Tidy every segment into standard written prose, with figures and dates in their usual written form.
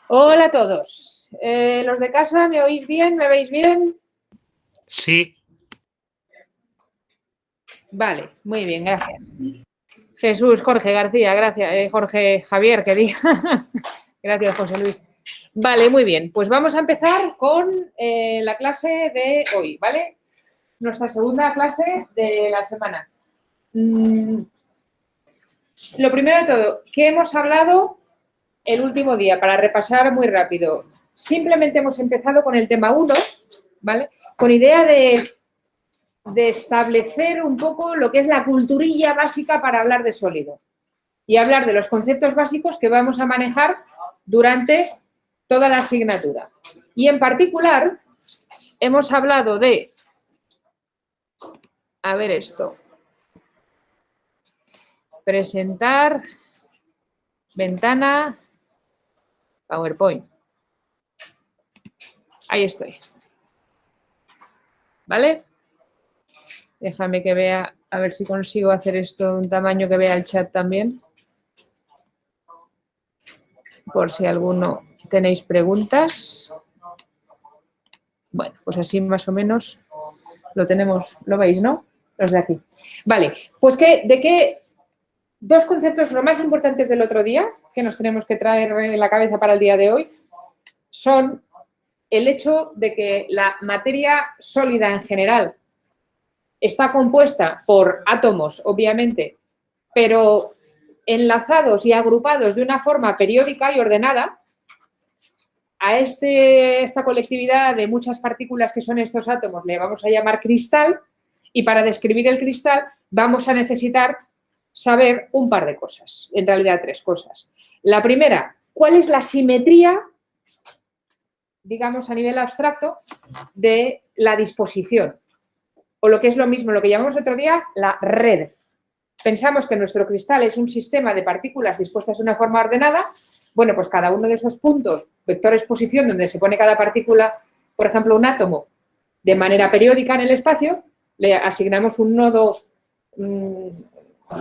Hola a todos. ¿Los de casa me oís bien? ¿Me veis bien? Sí. Vale, muy bien, gracias. Jesús, Jorge García, gracias. Jorge Javier, que diga. Gracias, José Luis. Vale, muy bien. Pues vamos a empezar con la clase de hoy, ¿vale? Nuestra segunda clase de la semana. Lo primero de todo, ¿qué hemos hablado el último día? Para repasar muy rápido. Simplemente hemos empezado con el tema 1, ¿vale? Con idea de establecer un poco lo que es la culturilla básica para hablar de sólido y hablar de los conceptos básicos que vamos a manejar durante toda la asignatura. Y en particular, hemos hablado de, a ver esto, presentar, ventana, PowerPoint. Ahí estoy. ¿Vale? Déjame que vea, a ver si consigo hacer esto de un tamaño que vea el chat también. Por si alguno tenéis preguntas. Bueno, pues así más o menos lo tenemos, lo veis, ¿no? Los de aquí. Vale, pues dos conceptos lo más importantes del otro día que nos tenemos que traer en la cabeza para el día de hoy son el hecho de que la materia sólida en general está compuesta por átomos, obviamente, pero enlazados y agrupados de una forma periódica y ordenada. A esta colectividad de muchas partículas que son estos átomos le vamos a llamar cristal, y para describir el cristal vamos a necesitar saber un par de cosas, en realidad 3 cosas. La primera, ¿cuál es la simetría, digamos a nivel abstracto, de la disposición? O lo que es lo mismo, lo que llamamos otro día la red. Pensamos que nuestro cristal es un sistema de partículas dispuestas de una forma ordenada. Bueno, pues cada uno de esos puntos, vectores posición, donde se pone cada partícula, por ejemplo, un átomo, de manera periódica en el espacio, le asignamos un nodo,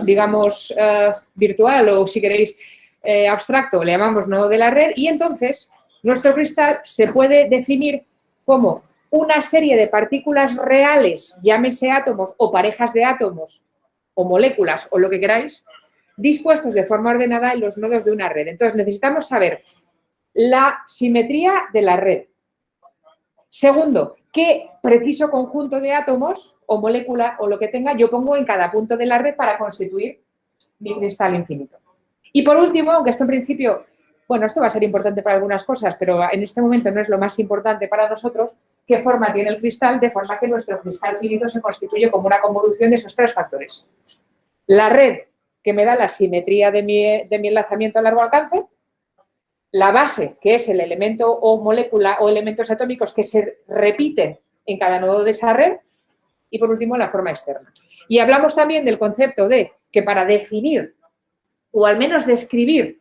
digamos, virtual o, si queréis, abstracto, le llamamos nodo de la red, y entonces nuestro cristal se puede definir como una serie de partículas reales, llámese átomos o parejas de átomos, o moléculas, o lo que queráis, dispuestos de forma ordenada en los nodos de una red. Entonces, necesitamos saber la simetría de la red. Segundo, qué preciso conjunto de átomos o molécula o lo que tenga yo pongo en cada punto de la red para constituir mi cristal infinito. Y por último, aunque esto en principio, bueno, esto va a ser importante para algunas cosas, pero en este momento no es lo más importante para nosotros, qué forma tiene el cristal, de forma que nuestro cristal finito se constituye como una convolución de esos 3 factores. La red, que me da la simetría de mi enlazamiento a largo alcance, la base, que es el elemento o molécula o elementos atómicos que se repiten en cada nodo de esa red, y por último la forma externa. Y hablamos también del concepto de que para definir o al menos describir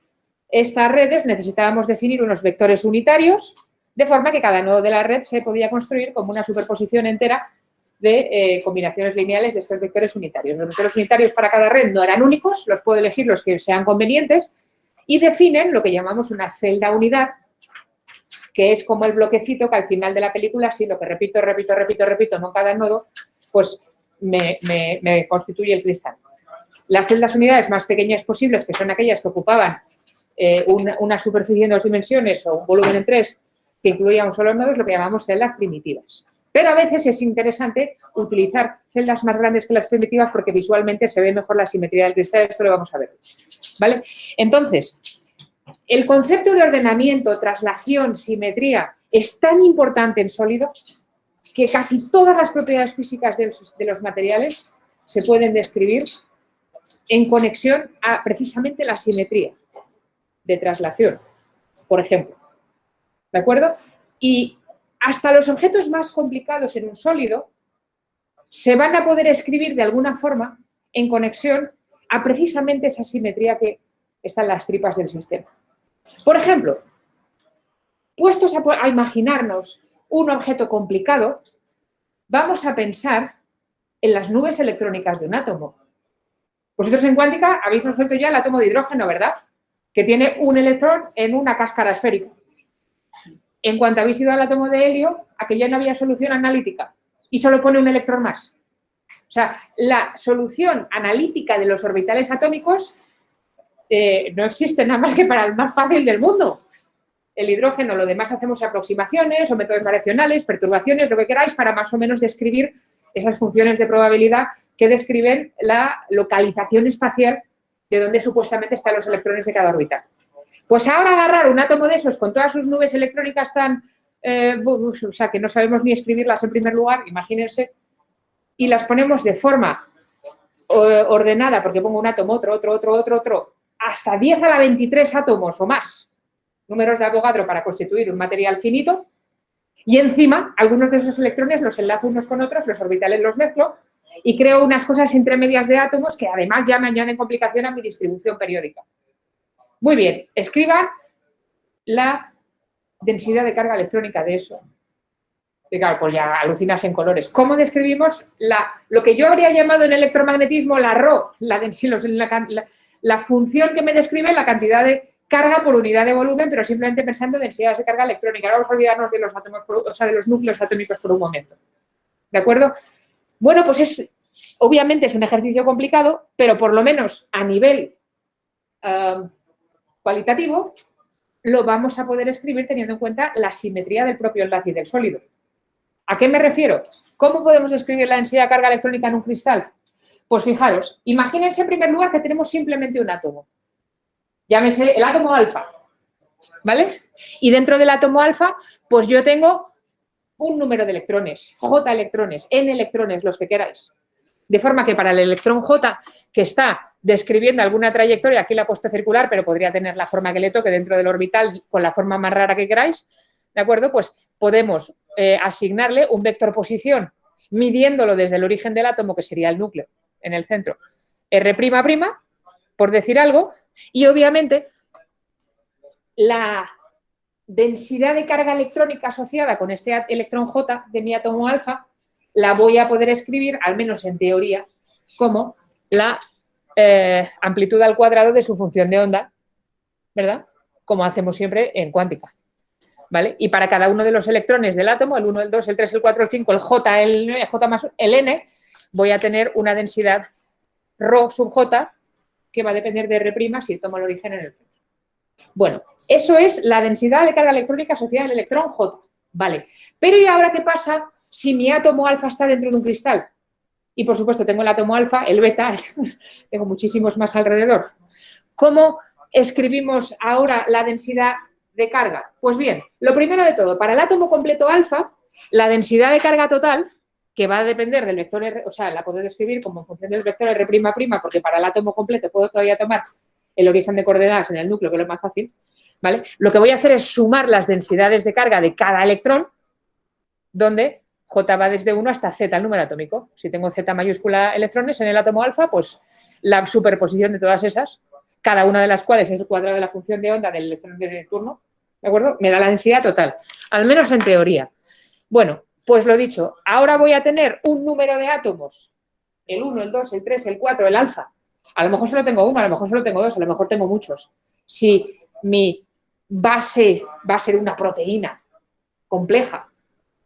estas redes necesitábamos definir unos vectores unitarios, de forma que cada nodo de la red se podía construir como una superposición entera de combinaciones lineales de estos vectores unitarios. Los vectores unitarios para cada red no eran únicos, los puedo elegir los que sean convenientes, y definen lo que llamamos una celda unidad, que es como el bloquecito que al final de la película, si lo que repito, no cada nodo, pues me constituye el cristal. Las celdas unidades más pequeñas posibles, que son aquellas que ocupaban una superficie en 2 dimensiones o un volumen en 3 que incluía un solo nodo, es lo que llamamos celdas primitivas. Pero a veces es interesante utilizar celdas más grandes que las primitivas porque visualmente se ve mejor la simetría del cristal. Esto lo vamos a ver, ¿vale? Entonces, el concepto de ordenamiento, traslación, simetría es tan importante en sólido que casi todas las propiedades físicas de los materiales se pueden describir en conexión a precisamente la simetría de traslación, por ejemplo. ¿De acuerdo? Y hasta los objetos más complicados en un sólido se van a poder escribir de alguna forma en conexión a precisamente esa simetría que está en las tripas del sistema. Por ejemplo, puestos a imaginarnos un objeto complicado, vamos a pensar en las nubes electrónicas de un átomo. Vosotros en cuántica habéis resuelto ya el átomo de hidrógeno, ¿verdad? Que tiene un electrón en una cáscara esférica. en cuanto habéis ido al átomo de helio, a que ya no había solución analítica y solo pone un electrón más. O sea, la solución analítica de los orbitales atómicos no existe nada más que para el más fácil del mundo. El hidrógeno, lo demás hacemos aproximaciones o métodos variacionales, perturbaciones, lo que queráis, para más o menos describir esas funciones de probabilidad que describen la localización espacial de donde supuestamente están los electrones de cada orbital. Pues ahora agarrar un átomo de esos con todas sus nubes electrónicas tan, o sea, que no sabemos ni escribirlas en primer lugar, imagínense, y las ponemos de forma ordenada, porque pongo un átomo, otro, hasta 10 a la 23 átomos o más, números de Avogadro para constituir un material finito, y encima algunos de esos electrones los enlazo unos con otros, los orbitales los mezclo y creo unas cosas intermedias de átomos que además ya me añaden complicación a mi distribución periódica. Muy bien, escriban la densidad de carga electrónica de eso. Y claro, pues ya alucinas en colores. ¿Cómo describimos lo que yo habría llamado en electromagnetismo la ρ, la función que me describe la cantidad de carga por unidad de volumen, pero simplemente pensando en densidades de carga electrónica? Ahora vamos a olvidarnos de los átomos, o sea, de los núcleos atómicos por un momento. ¿De acuerdo? Bueno, pues obviamente es un ejercicio complicado, pero por lo menos a nivel cualitativo lo vamos a poder escribir teniendo en cuenta la simetría del propio enlace y del sólido. ¿A qué me refiero? ¿Cómo podemos escribir la densidad de carga electrónica en un cristal? Pues fijaros, imagínense en primer lugar que tenemos simplemente un átomo. Llámese el átomo alfa, ¿vale? Y dentro del átomo alfa, pues yo tengo un número de electrones, J electrones, N electrones, los que queráis. De forma que para el electrón J, que está describiendo alguna trayectoria, aquí la he puesto circular, pero podría tener la forma que le toque dentro del orbital con la forma más rara que queráis, ¿de acuerdo? Pues podemos asignarle un vector posición, midiéndolo desde el origen del átomo, que sería el núcleo, en el centro, R'', por decir algo, y obviamente la densidad de carga electrónica asociada con este electrón J de mi átomo alfa la voy a poder escribir, al menos en teoría, como la amplitud al cuadrado de su función de onda, ¿verdad? Como hacemos siempre en cuántica, ¿vale? Y para cada uno de los electrones del átomo, el 1, el 2, el 3, el 4, el 5, el J, el J más el N, voy a tener una densidad ρ sub J que va a depender de R' si tomo el origen en el centro. Bueno, eso es la densidad de carga electrónica asociada al electrón J, ¿vale? Pero ¿y ahora qué pasa si mi átomo alfa está dentro de un cristal? Y por supuesto tengo el átomo alfa, el beta, tengo muchísimos más alrededor. ¿Cómo escribimos ahora la densidad de carga? Pues bien, lo primero de todo, para el átomo completo alfa, la densidad de carga total, que va a depender del vector R, o sea, la puedo describir como en función del vector R'', porque para el átomo completo puedo todavía tomar el origen de coordenadas en el núcleo, que es lo más fácil, ¿vale? Lo que voy a hacer es sumar las densidades de carga de cada electrón, donde J va desde 1 hasta Z, el número atómico. Si tengo Z mayúscula electrones en el átomo alfa, pues la superposición de todas esas, cada una de las cuales es el cuadrado de la función de onda del electrón de turno, ¿de acuerdo? Me da la densidad total, al menos en teoría. Bueno, pues lo dicho, ahora voy a tener un número de átomos, el 1, el 2, el 3, el 4, el alfa. A lo mejor solo tengo uno, a lo mejor solo tengo dos, a lo mejor tengo muchos. Si mi base va a ser una proteína compleja,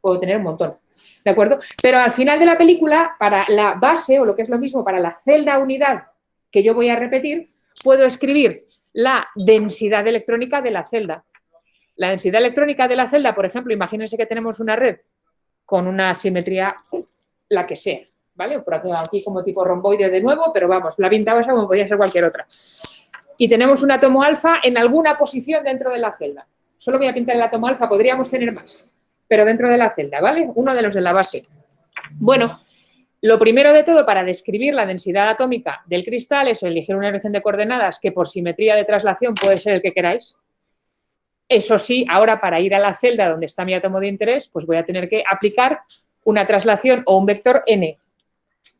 puedo tener un montón, ¿de acuerdo? Pero al final de la película, para la base, o lo que es lo mismo, para la celda unidad que yo voy a repetir, puedo escribir la densidad electrónica de la celda. La densidad electrónica de la celda, por ejemplo, imagínense que tenemos una red con una simetría, la que sea, ¿vale? Por aquí como tipo romboide de nuevo, pero vamos, la pintaba esa como podría ser cualquier otra. Y tenemos un átomo alfa en alguna posición dentro de la celda. Solo voy a pintar el átomo alfa, podríamos tener más, pero dentro de la celda, ¿vale? Uno de los de la base. Bueno, lo primero de todo, para describir la densidad atómica del cristal, es elegir un origen de coordenadas que por simetría de traslación puede ser el que queráis. Eso sí, ahora para ir a la celda donde está mi átomo de interés, pues voy a tener que aplicar una traslación o un vector n,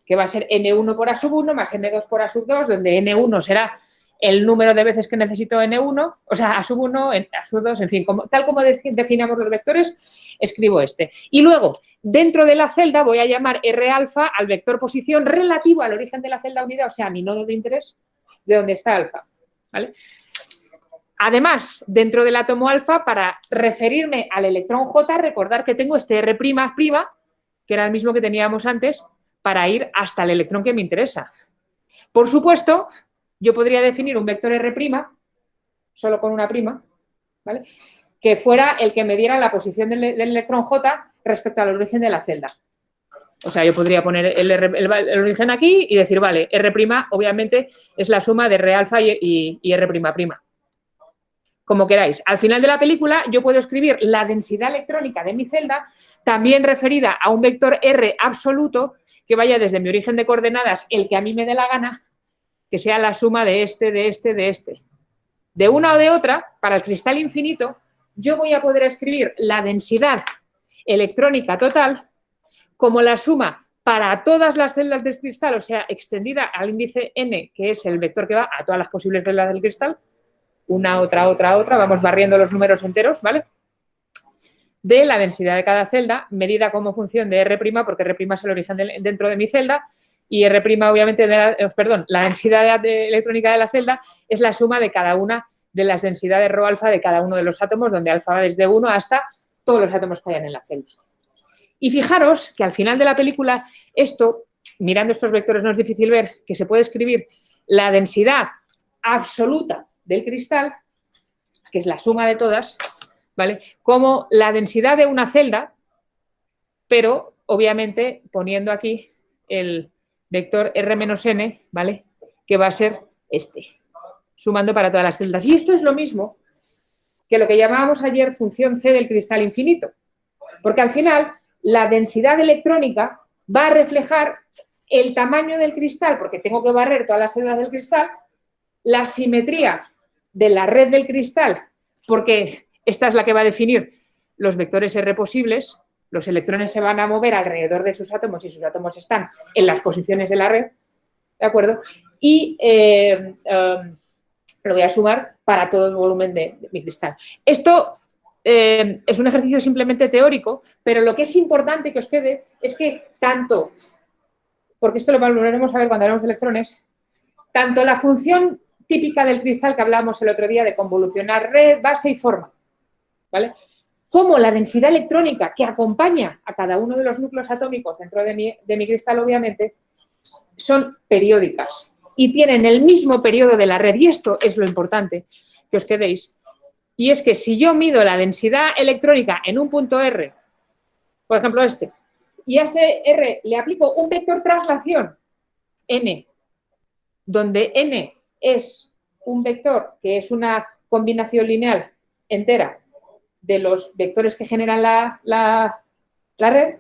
que va a ser n1 por a sub 1 más n2 por a sub 2, donde n1 será el número de veces que necesito n1, o sea, a sub 1, a sub 2, en fin, tal como definamos los vectores, escribo este. Y luego, dentro de la celda voy a llamar R alfa al vector posición relativo al origen de la celda unidad, o sea, a mi nodo de interés, de donde está alfa, ¿vale? Además, dentro del átomo alfa, para referirme al electrón J, recordar que tengo este R'', que era el mismo que teníamos antes, para ir hasta el electrón que me interesa. Por supuesto, yo podría definir un vector R', solo con una prima, ¿vale?, que fuera el que me diera la posición del electrón J respecto al origen de la celda. O sea, yo podría poner el origen aquí y decir, vale, R' obviamente es la suma de R alfa y R''. Como queráis. Al final de la película yo puedo escribir la densidad electrónica de mi celda, también referida a un vector R absoluto que vaya desde mi origen de coordenadas, el que a mí me dé la gana, que sea la suma de este, de este, de este. De una o de otra, para el cristal infinito, yo voy a poder escribir la densidad electrónica total como la suma para todas las celdas del cristal, o sea, extendida al índice n, que es el vector que va a todas las posibles celdas del cristal, una, otra, vamos barriendo los números enteros, ¿vale?, de la densidad de cada celda, medida como función de R', porque R' es el origen dentro de mi celda, y R', obviamente, la densidad electrónica de la celda es la suma de cada una de las densidades ρ alfa de cada uno de los átomos, donde alfa va desde 1 hasta todos los átomos que hayan en la celda. Y fijaros que al final de la película, esto, mirando estos vectores no es difícil ver, que se puede escribir la densidad absoluta del cristal, que es la suma de todas, ¿vale?, como la densidad de una celda, pero obviamente poniendo aquí el vector R-n, ¿vale?, que va a ser este, sumando para todas las celdas. Y esto es lo mismo que lo que llamábamos ayer función C del cristal infinito, porque al final la densidad electrónica va a reflejar el tamaño del cristal, porque tengo que barrer todas las celdas del cristal, la simetría de la red del cristal, porque esta es la que va a definir los vectores R posibles, los electrones se van a mover alrededor de sus átomos y sus átomos están en las posiciones de la red, ¿de acuerdo? Y lo voy a sumar para todo el volumen de mi cristal. Esto es un ejercicio simplemente teórico, pero lo que es importante que os quede es que tanto, porque esto lo volveremos a ver cuando hablemos de electrones, tanto la función típica del cristal que hablábamos el otro día de convolucionar red, base y forma, ¿vale?, como la densidad electrónica que acompaña a cada uno de los núcleos atómicos dentro de mi cristal, obviamente, son periódicas y tienen el mismo periodo de la red. Y esto es lo importante que os quedéis. Y es que si yo mido la densidad electrónica en un punto R, por ejemplo este, y a ese R le aplico un vector traslación, N, donde N es un vector que es una combinación lineal entera de los vectores que generan la red,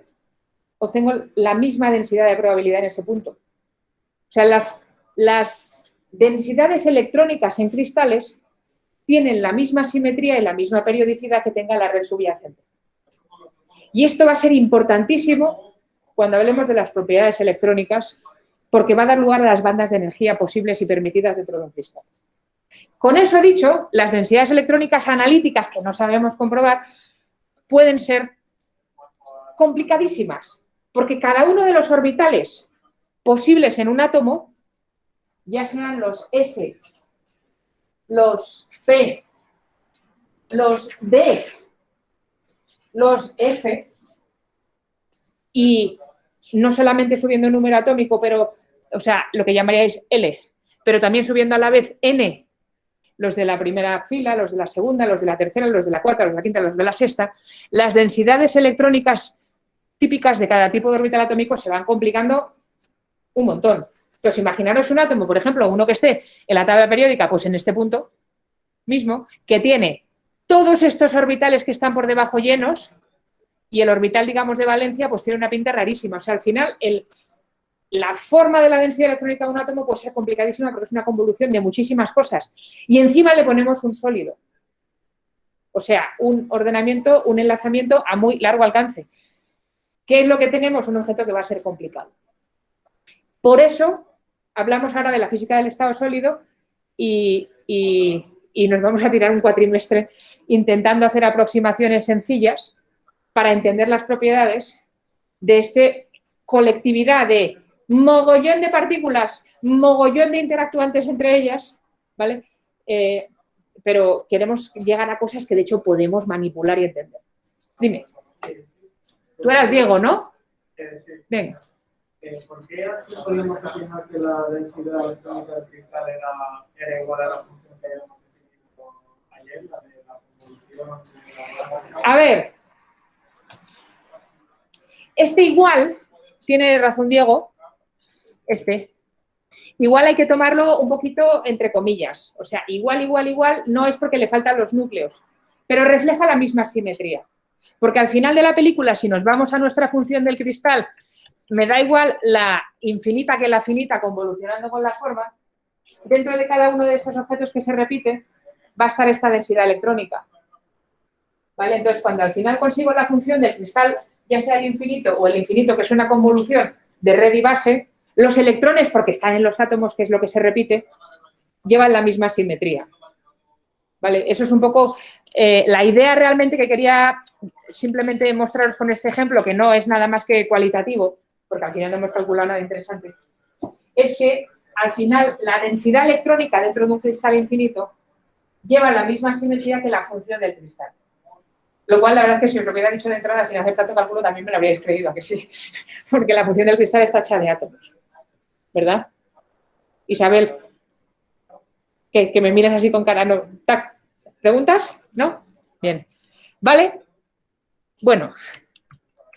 obtengo la misma densidad de probabilidad en ese punto. O sea, las densidades electrónicas en cristales tienen la misma simetría y la misma periodicidad que tenga la red subyacente. Y esto va a ser importantísimo cuando hablemos de las propiedades electrónicas, porque va a dar lugar a las bandas de energía posibles y permitidas dentro de un cristal. Con eso dicho, las densidades electrónicas analíticas que no sabemos comprobar pueden ser complicadísimas, porque cada uno de los orbitales posibles en un átomo, ya sean los S, los P, los D, los F, y no solamente subiendo el número atómico, pero, o sea, lo que llamaríais L, pero también subiendo a la vez N, los de la primera fila, los de la segunda, los de la tercera, los de la cuarta, los de la quinta, los de la sexta, las densidades electrónicas típicas de cada tipo de orbital atómico se van complicando un montón. Entonces, imaginaros un átomo, por ejemplo, uno que esté en la tabla periódica, pues en este punto mismo, que tiene todos estos orbitales que están por debajo llenos y el orbital, digamos, de valencia, pues tiene una pinta rarísima. O sea, al final, la forma de la densidad electrónica de un átomo puede ser complicadísima porque es una convolución de muchísimas cosas. Y encima le ponemos un sólido. O sea, un ordenamiento, un enlazamiento a muy largo alcance. ¿Qué es lo que tenemos? Un objeto que va a ser complicado. Por eso hablamos ahora de la física del estado sólido y nos vamos a tirar un cuatrimestre intentando hacer aproximaciones sencillas para entender las propiedades de esta colectividad de mogollón de partículas, mogollón de interactuantes entre ellas, ¿vale? pero queremos llegar a cosas que de hecho podemos manipular y entender. Dime. Tú eras Diego, ¿no? Venga. ¿Por qué podríamos afirmar que la densidad electrónica del cristal era igual a la función que habíamos definido ayer, la de la convolución? A ver, igual, tiene razón Diego, igual hay que tomarlo un poquito entre comillas, o sea, igual no es porque le faltan los núcleos, pero refleja la misma simetría, porque al final de la película, si nos vamos a nuestra función del cristal, me da igual la infinita que la finita convolucionando con la forma, dentro de cada uno de esos objetos que se repite va a estar esta densidad electrónica. ¿Vale? Entonces, cuando al final consigo la función del cristal, ya sea el infinito o el infinito, que es una convolución de red y base, los electrones, porque están en los átomos, que es lo que se repite, llevan la misma simetría. ¿Vale? Eso es un poco la idea realmente que quería simplemente mostraros con este ejemplo, que no es nada más que cualitativo, porque al final no hemos calculado nada interesante, es que al final la densidad electrónica dentro de un cristal infinito lleva la misma simetría que la función del cristal. Lo cual, la verdad es que si os lo hubiera dicho de entrada sin hacer tanto cálculo, también me lo habríais creído, ¿a que sí? Porque la función del cristal está hecha de átomos, ¿verdad? Isabel, que me miras así con cara, no. ¿Tac? ¿Preguntas? ¿No? Bien. ¿Vale? Bueno,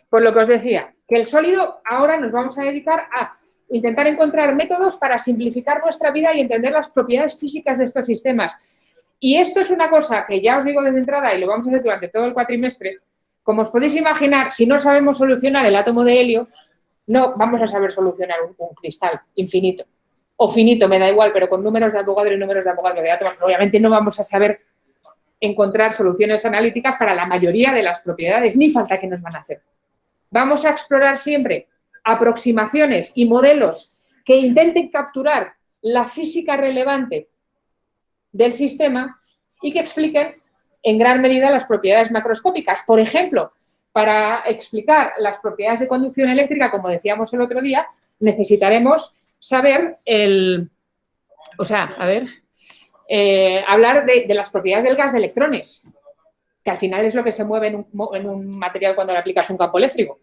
por lo que os decía, que el sólido ahora nos vamos a dedicar a intentar encontrar métodos para simplificar nuestra vida y entender las propiedades físicas de estos sistemas. Y esto es una cosa que ya os digo desde entrada y lo vamos a hacer durante todo el cuatrimestre. Como os podéis imaginar, si no sabemos solucionar el átomo de helio, no vamos a saber solucionar un cristal infinito. O finito, me da igual, pero con números de Avogadro y números de Avogadro de átomos, obviamente no vamos a saber encontrar soluciones analíticas para la mayoría de las propiedades, ni falta que nos van a hacer. Vamos a explorar siempre aproximaciones y modelos que intenten capturar la física relevante del sistema y que expliquen en gran medida las propiedades macroscópicas. Por ejemplo, para explicar las propiedades de conducción eléctrica, como decíamos el otro día, necesitaremos saber hablar de las propiedades del gas de electrones, que al final es lo que se mueve en un material cuando le aplicas un campo eléctrico.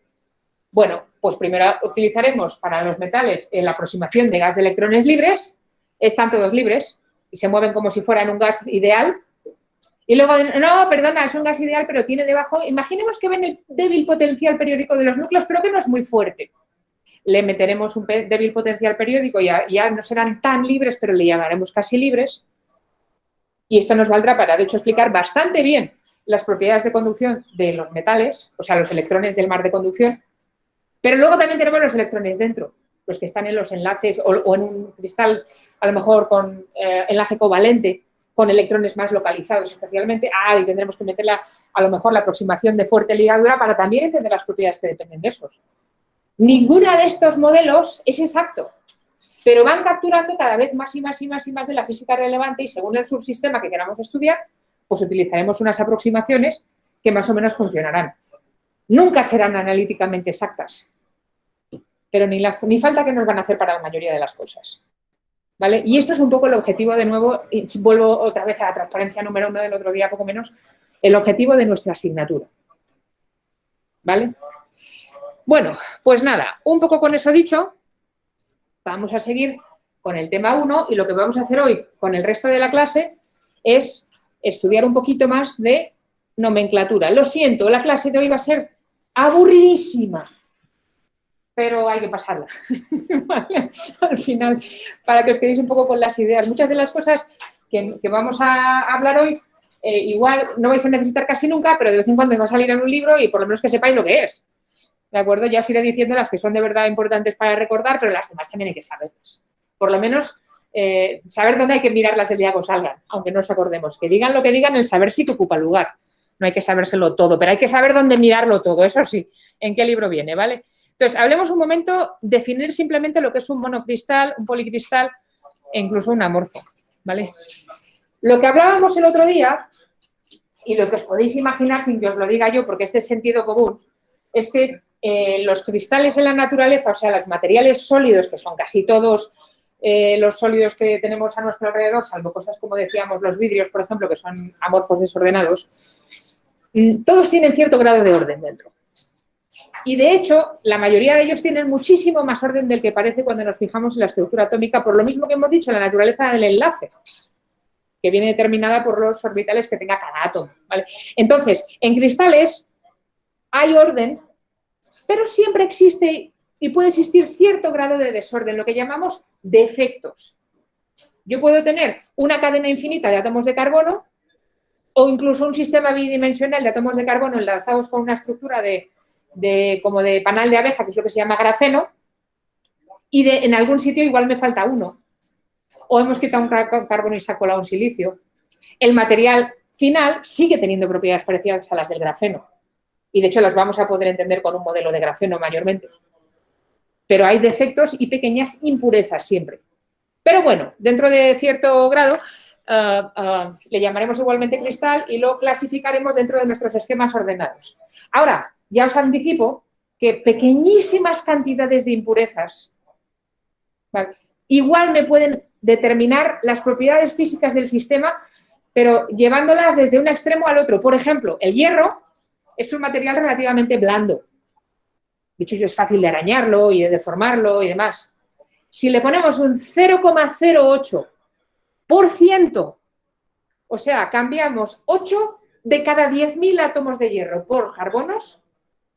Bueno, pues primero utilizaremos para los metales la aproximación de gas de electrones libres, están todos libres y se mueven como si fueran un gas ideal. Y luego, no, perdona, es un gas ideal, pero tiene debajo, imaginemos que ven el débil potencial periódico de los núcleos, pero que no es muy fuerte. Le meteremos un débil potencial periódico, ya no serán tan libres, pero le llamaremos casi libres. Y esto nos valdrá para, de hecho, explicar bastante bien las propiedades de conducción de los metales, o sea, los electrones del mar de conducción. Pero luego también tenemos los electrones dentro, los que están en los enlaces o en un cristal, a lo mejor con enlace covalente, con electrones más localizados especialmente. Y tendremos que meterla, a lo mejor, la aproximación de fuerte ligadura para también entender las propiedades que dependen de esos. Ninguna de estos modelos es exacto, pero van capturando cada vez más y más y más y más de la física relevante y según el subsistema que queramos estudiar, pues utilizaremos unas aproximaciones que más o menos funcionarán. Nunca serán analíticamente exactas, pero ni falta que nos van a hacer para la mayoría de las cosas. ¿Vale? Y esto es un poco el objetivo, de nuevo, y vuelvo otra vez a la transparencia número 1 del otro día, poco menos, el objetivo de nuestra asignatura. ¿Vale? Bueno, pues nada, un poco con eso dicho, vamos a seguir con el tema 1 y lo que vamos a hacer hoy con el resto de la clase es estudiar un poquito más de nomenclatura. Lo siento, la clase de hoy va a ser aburridísima, pero hay que pasarla. ¿Vale? Al final, para que os quedéis un poco con las ideas. Muchas de las cosas que vamos a hablar hoy, igual no vais a necesitar casi nunca, pero de vez en cuando va a salir en un libro y por lo menos que sepáis lo que es. ¿De acuerdo? Ya os iré diciendo las que son de verdad importantes para recordar, pero las demás también hay que saberlas. Por lo menos saber dónde hay que mirarlas el día que os salgan, aunque no os acordemos. Que digan lo que digan, el saber sí que ocupa lugar. No hay que sabérselo todo, pero hay que saber dónde mirarlo todo, eso sí, en qué libro viene, ¿vale? Entonces, hablemos un momento, definir simplemente lo que es un monocristal, un policristal e incluso un amorfo, ¿vale? Lo que hablábamos el otro día, y lo que os podéis imaginar sin que os lo diga yo, porque este es sentido común, es que los cristales en la naturaleza, o sea, los materiales sólidos, que son casi todos los sólidos que tenemos a nuestro alrededor, salvo cosas como decíamos los vidrios, por ejemplo, que son amorfos desordenados, todos tienen cierto grado de orden dentro. Y de hecho, la mayoría de ellos tienen muchísimo más orden del que parece cuando nos fijamos en la estructura atómica, por lo mismo que hemos dicho, la naturaleza del enlace, que viene determinada por los orbitales que tenga cada átomo, ¿vale? Entonces, en cristales hay orden, pero siempre existe y puede existir cierto grado de desorden, lo que llamamos defectos. Yo puedo tener una cadena infinita de átomos de carbono o incluso un sistema bidimensional de átomos de carbono enlazados con una estructura como de panal de abeja, que es lo que se llama grafeno, y en algún sitio igual me falta uno. O hemos quitado un carbono y se ha colado un silicio. El material final sigue teniendo propiedades parecidas a las del grafeno. Y de hecho las vamos a poder entender con un modelo de grafeno mayormente. Pero hay defectos y pequeñas impurezas siempre. Pero bueno, dentro de cierto grado le llamaremos igualmente cristal y lo clasificaremos dentro de nuestros esquemas ordenados. Ahora, ya os anticipo que pequeñísimas cantidades de impurezas, ¿vale?, igual me pueden determinar las propiedades físicas del sistema, pero llevándolas desde un extremo al otro. Por ejemplo, el hierro es un material relativamente blando. De hecho, es fácil de arañarlo y de deformarlo y demás. Si le ponemos un 0,08%, o sea, cambiamos 8 de cada 10.000 átomos de hierro por carbonos,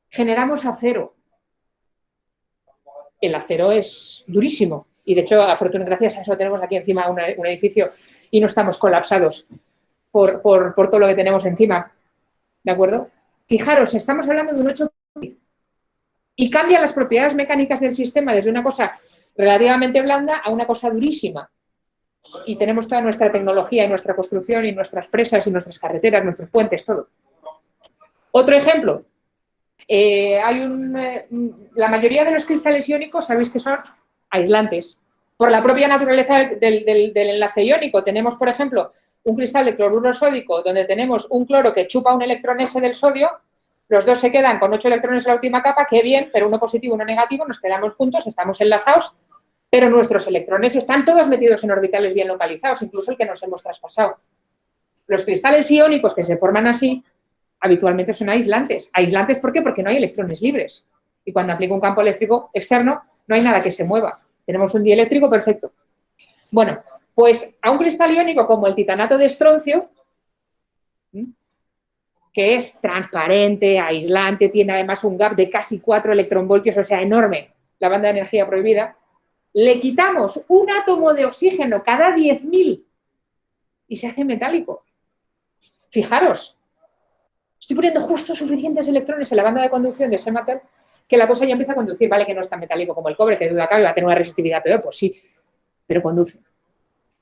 generamos acero. El acero es durísimo y, de hecho, afortunadamente, gracias a eso tenemos aquí encima un edificio y no estamos colapsados por todo lo que tenemos encima. ¿De acuerdo? Fijaros, estamos hablando de un 8 y cambia las propiedades mecánicas del sistema desde una cosa relativamente blanda a una cosa durísima. Y tenemos toda nuestra tecnología y nuestra construcción y nuestras presas y nuestras carreteras, nuestros puentes, todo. Otro ejemplo. La mayoría de los cristales iónicos sabéis que son aislantes. Por la propia naturaleza del enlace iónico tenemos, por ejemplo, un cristal de cloruro sódico donde tenemos un cloro que chupa un electrón S del sodio, los dos se quedan con 8 electrones en la última capa, qué bien, pero uno positivo y uno negativo, nos quedamos juntos, estamos enlazados, pero nuestros electrones están todos metidos en orbitales bien localizados, incluso el que nos hemos traspasado. Los cristales iónicos que se forman así habitualmente son aislantes. ¿Aislantes por qué? Porque no hay electrones libres. Y cuando aplico un campo eléctrico externo, no hay nada que se mueva. Tenemos un dieléctrico perfecto. Bueno, pues a un cristal iónico como el titanato de estroncio, que es transparente, aislante, tiene además un gap de casi 4 electronvoltios, o sea, enorme, la banda de energía prohibida, le quitamos un átomo de oxígeno cada 10.000 y se hace metálico. Fijaros. Estoy poniendo justo suficientes electrones en la banda de conducción de ese metal que la cosa ya empieza a conducir. Vale que no es tan metálico como el cobre, que duda cabe, va a tener una resistividad peor, pues sí, pero conduce.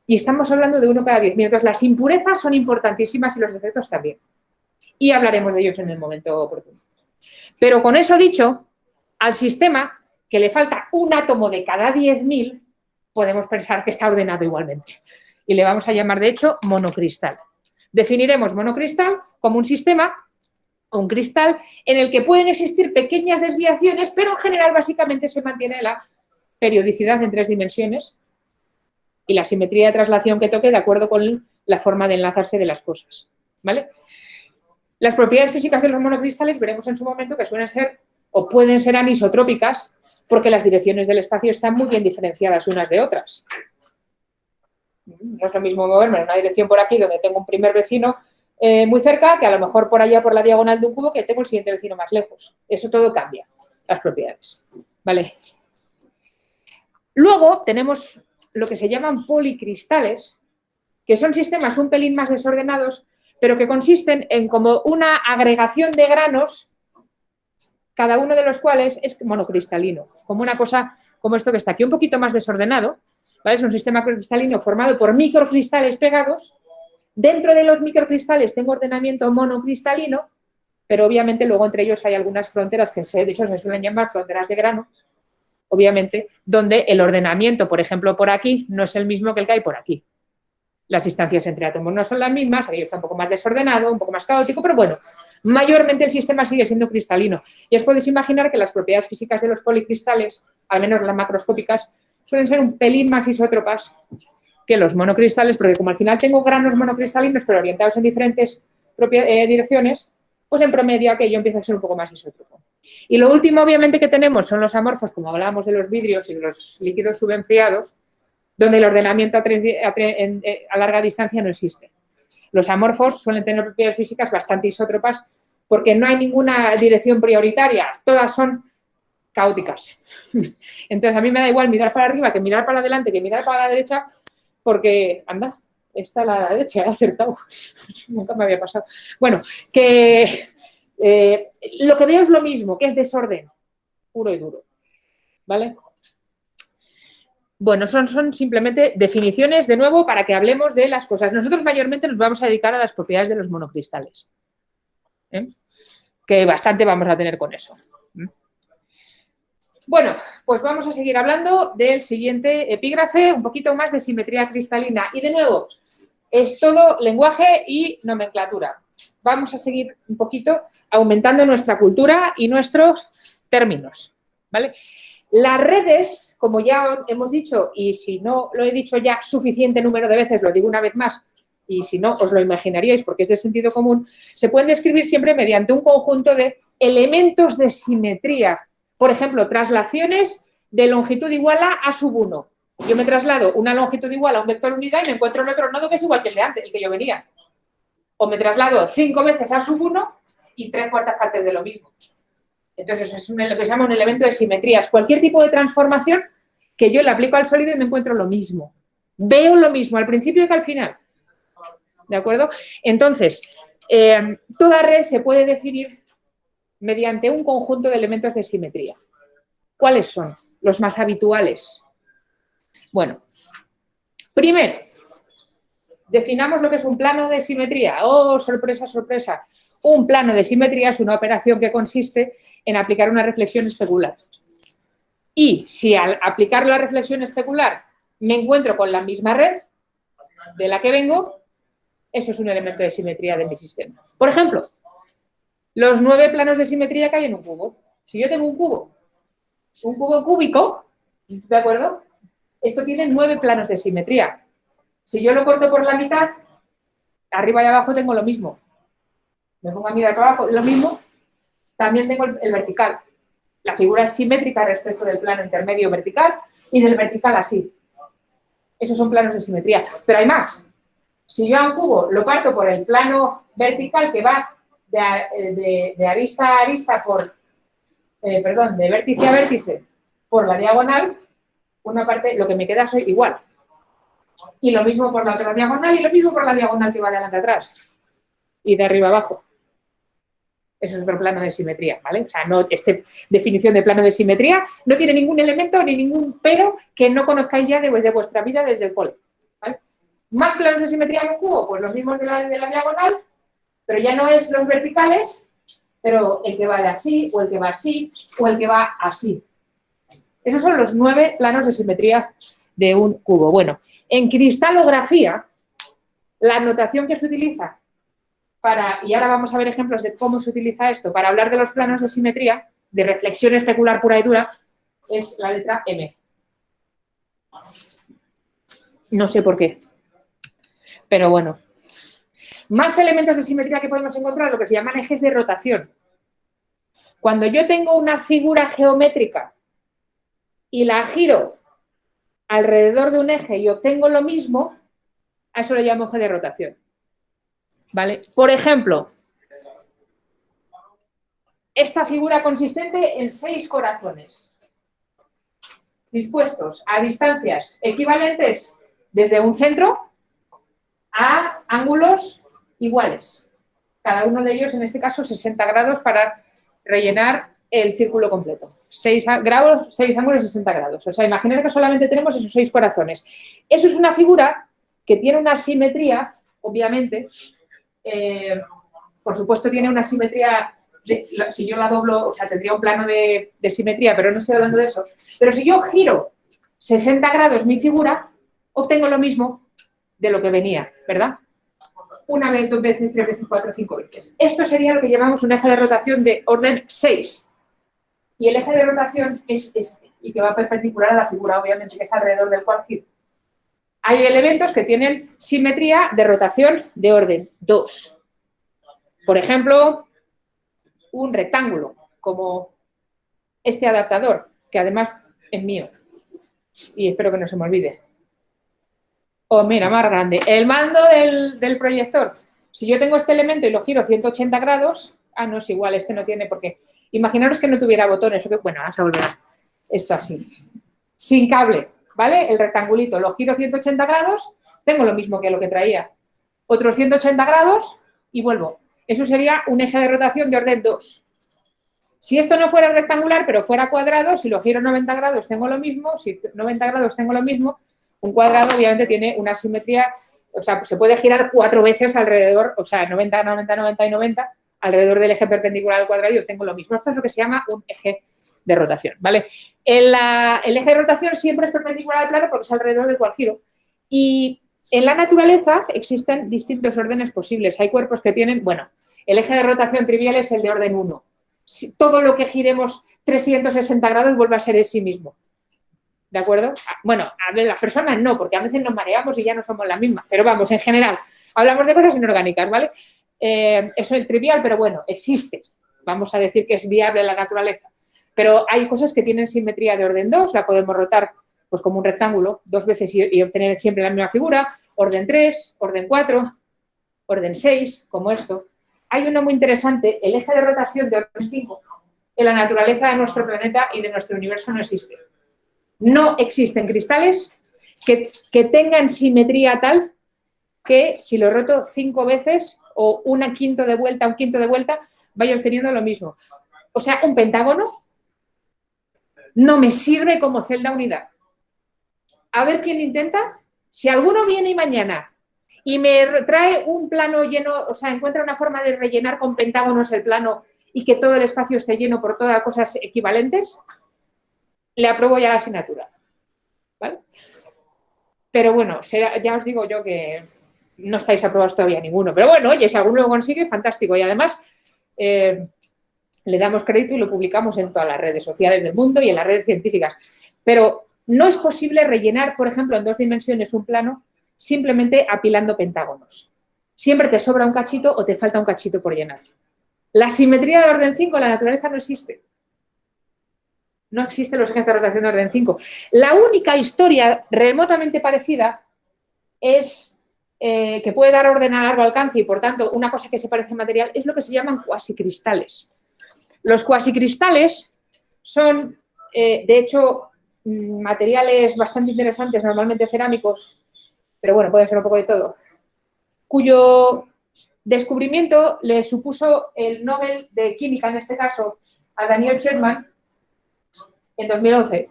Y estamos hablando de 1 cada 10.000. Entonces, las impurezas son importantísimas y los defectos también. Y hablaremos de ellos en el momento oportuno. Pero con eso dicho, al sistema, que le falta un átomo de cada 10.000, podemos pensar que está ordenado igualmente. Y le vamos a llamar, de hecho, monocristal. Definiremos monocristal como un sistema o un cristal en el que pueden existir pequeñas desviaciones, pero en general básicamente se mantiene la periodicidad en 3 dimensiones y la simetría de traslación que toque de acuerdo con la forma de enlazarse de las cosas, ¿vale? Las propiedades físicas de los monocristales veremos en su momento que suelen ser o pueden ser anisotrópicas porque las direcciones del espacio están muy bien diferenciadas unas de otras. No es lo mismo moverme en una dirección por aquí donde tengo un primer vecino muy cerca que a lo mejor por allá por la diagonal de un cubo que tengo el siguiente vecino más lejos. Eso todo cambia, las propiedades. ¿Vale? Luego tenemos lo que se llaman policristales, que son sistemas un pelín más desordenados, pero que consisten en como una agregación de granos, cada uno de los cuales es monocristalino, como una cosa como esto que está aquí, un poquito más desordenado, ¿vale? Es un sistema cristalino formado por microcristales pegados. Dentro de los microcristales tengo ordenamiento monocristalino, pero obviamente luego entre ellos hay algunas fronteras que de hecho se suelen llamar fronteras de grano, obviamente, donde el ordenamiento, por ejemplo, por aquí, no es el mismo que el que hay por aquí. Las distancias entre átomos no son las mismas, aquello está un poco más desordenado, un poco más caótico, pero bueno, mayormente el sistema sigue siendo cristalino. Y os podéis imaginar que las propiedades físicas de los policristales, al menos las macroscópicas, suelen ser un pelín más isótropas que los monocristales, porque como al final tengo granos monocristalinos, pero orientados en diferentes direcciones, pues en promedio aquello empieza a ser un poco más isótropo. Y lo último, obviamente, que tenemos son los amorfos, como hablábamos de los vidrios y de los líquidos subenfriados, donde el ordenamiento a larga distancia no existe. Los amorfos suelen tener propiedades físicas bastante isótropas porque no hay ninguna dirección prioritaria, todas son caóticas. Entonces, a mí me da igual mirar para arriba que mirar para adelante, que mirar para la derecha, porque, anda, esta es la derecha, he acertado. Nunca me había pasado. Bueno, que lo que veo es lo mismo, que es desorden puro y duro, ¿vale? Bueno, son simplemente definiciones, de nuevo, para que hablemos de las cosas. Nosotros mayormente nos vamos a dedicar a las propiedades de los monocristales, que bastante vamos a tener con eso. Bueno, pues vamos a seguir hablando del siguiente epígrafe, un poquito más de simetría cristalina. Y de nuevo, es todo lenguaje y nomenclatura. Vamos a seguir un poquito aumentando nuestra cultura y nuestros términos, ¿vale? Las redes, como ya hemos dicho, y si no lo he dicho ya suficiente número de veces, lo digo una vez más, y si no, os lo imaginaríais porque es de sentido común, se pueden describir siempre mediante un conjunto de elementos de simetría. Por ejemplo, traslaciones de longitud igual a sub 1. Yo me traslado una longitud igual a un vector unidad y me encuentro en otro nodo que es igual que el de antes, el que yo venía. O me traslado 5 veces a sub 1 y 3/4 partes de lo mismo. Entonces, es lo que se llama un elemento de simetrías. Cualquier tipo de transformación que yo le aplico al sólido y me encuentro lo mismo. Veo lo mismo al principio que al final. ¿De acuerdo? Entonces, toda red se puede definir mediante un conjunto de elementos de simetría. ¿Cuáles son los más habituales? Bueno, primero, definamos lo que es un plano de simetría. ¡Oh, sorpresa, sorpresa! Un plano de simetría es una operación que consiste en aplicar una reflexión especular. Y si al aplicar la reflexión especular me encuentro con la misma red de la que vengo, eso es un elemento de simetría de mi sistema. Por ejemplo, los 9 planos de simetría que hay en un cubo. Si yo tengo un cubo cúbico, ¿de acuerdo? Esto tiene 9 planos de simetría. Si yo lo corto por la mitad, arriba y abajo tengo lo mismo. Me pongo a mirar para abajo, lo mismo, también tengo el vertical. La figura es simétrica respecto del plano intermedio vertical y del vertical así. Esos son planos de simetría. Pero hay más. Si yo a un cubo lo parto por el plano vertical que va de arista a arista de vértice a vértice por la diagonal, una parte, lo que me queda soy igual. Y lo mismo por la otra diagonal y lo mismo por la diagonal que va de adelante a atrás y de arriba a abajo. Eso es otro plano de simetría, ¿vale? O sea, esta definición de plano de simetría no tiene ningún elemento ni ningún pero que no conozcáis ya de vuestra vida desde el cole, ¿vale? ¿Más planos de simetría en un cubo? Pues los mismos de la diagonal, pero ya no es los verticales, pero el que va de así, o el que va así, o el que va así. Esos son los 9 planos de simetría de un cubo. Bueno, en cristalografía, la notación que se utiliza y ahora vamos a ver ejemplos de cómo se utiliza esto, para hablar de los planos de simetría, de reflexión especular pura y dura, es la letra M. No sé por qué, pero bueno. Más elementos de simetría que podemos encontrar, lo que se llaman ejes de rotación. Cuando yo tengo una figura geométrica y la giro alrededor de un eje y obtengo lo mismo, a eso le llamo eje de rotación. ¿Vale? Por ejemplo, esta figura consistente en 6 corazones dispuestos a distancias equivalentes desde un centro a ángulos iguales. Cada uno de ellos, en este caso, 60 grados para rellenar el círculo completo. 6 ángulos, 60 grados. O sea, imaginad que solamente tenemos esos 6 corazones. Eso es una figura que tiene una simetría, obviamente. Por supuesto, tiene una simetría, si yo la doblo, o sea, tendría un plano de simetría, pero no estoy hablando de eso. Pero si yo giro 60 grados mi figura, obtengo lo mismo de lo que venía, ¿verdad? Una vez, 2 veces, 3 veces, 4, 5 veces. Esto sería lo que llamamos un eje de rotación de orden 6. Y el eje de rotación es este. y que va perpendicular a la figura, obviamente, que es alrededor del cuargiro. Hay elementos que tienen simetría de rotación de orden 2. Por ejemplo, un rectángulo, como este adaptador, que además es mío, y espero que no se me olvide. O mira, más grande, el mando del proyector. Si yo tengo este elemento y lo giro 180 grados, no es igual, este no tiene por qué. Imaginaros que no tuviera botones, o que, bueno, vamos a volver a esto así. Sin cable, ¿vale? El rectangulito lo giro 180 grados, tengo lo mismo que lo que traía. Otros 180 grados y vuelvo. Eso sería un eje de rotación de orden 2. Si esto no fuera rectangular, pero fuera cuadrado, si lo giro 90 grados tengo lo mismo, si 90 grados tengo lo mismo, un cuadrado obviamente tiene una simetría, o sea, se puede girar 4 veces alrededor, o sea, 90, 90, 90 y 90, alrededor del eje perpendicular al cuadrado y obtengo lo mismo. Esto es lo que se llama un eje de rotación, ¿vale? El eje de rotación siempre es perpendicular al plano porque es alrededor del cuargiro. Y en la naturaleza existen distintos órdenes posibles. Hay cuerpos que tienen, bueno, el eje de rotación trivial es el de orden 1. Si todo lo que giremos 360 grados vuelve a ser en sí mismo. ¿De acuerdo? Bueno, a las personas no, porque a veces nos mareamos y ya no somos las mismas. Pero vamos, en general, hablamos de cosas inorgánicas, ¿vale? Eso es trivial, pero bueno, existe. Vamos a decir que es viable en la naturaleza. Pero hay cosas que tienen simetría de orden 2, la podemos rotar pues como un rectángulo 2 veces y obtener siempre la misma figura, orden 3, orden 4, orden 6, como esto. Hay uno muy interesante, el eje de rotación de orden 5, en la naturaleza de nuestro planeta y de nuestro universo no existe. No existen cristales que tengan simetría tal que si lo roto 5 veces o un quinto de vuelta, vaya obteniendo lo mismo. O sea, un pentágono no me sirve como celda unidad. A ver quién intenta. Si alguno viene mañana y me trae un plano lleno, o sea, encuentra una forma de rellenar con pentágonos el plano y que todo el espacio esté lleno por todas cosas equivalentes, le apruebo ya la asignatura. ¿Vale? Pero bueno, ya os digo yo que no estáis aprobados todavía ninguno. Pero bueno, oye, si alguno lo consigue, fantástico. Y además le damos crédito y lo publicamos en todas las redes sociales del mundo y en las redes científicas. Pero no es posible rellenar, por ejemplo, en 2 dimensiones un plano simplemente apilando pentágonos. Siempre te sobra un cachito o te falta un cachito por llenar. La simetría de orden 5 en la naturaleza no existe. No existen los ejes de rotación de orden 5. La única historia remotamente parecida es que puede dar orden a largo alcance y, por tanto, una cosa que se parece a material es lo que se llaman cuasicristales. Los cuasicristales son, de hecho, materiales bastante interesantes, normalmente cerámicos, pero bueno, puede ser un poco de todo, cuyo descubrimiento le supuso el Nobel de Química, en este caso, a Daniel Sherman, en 2011.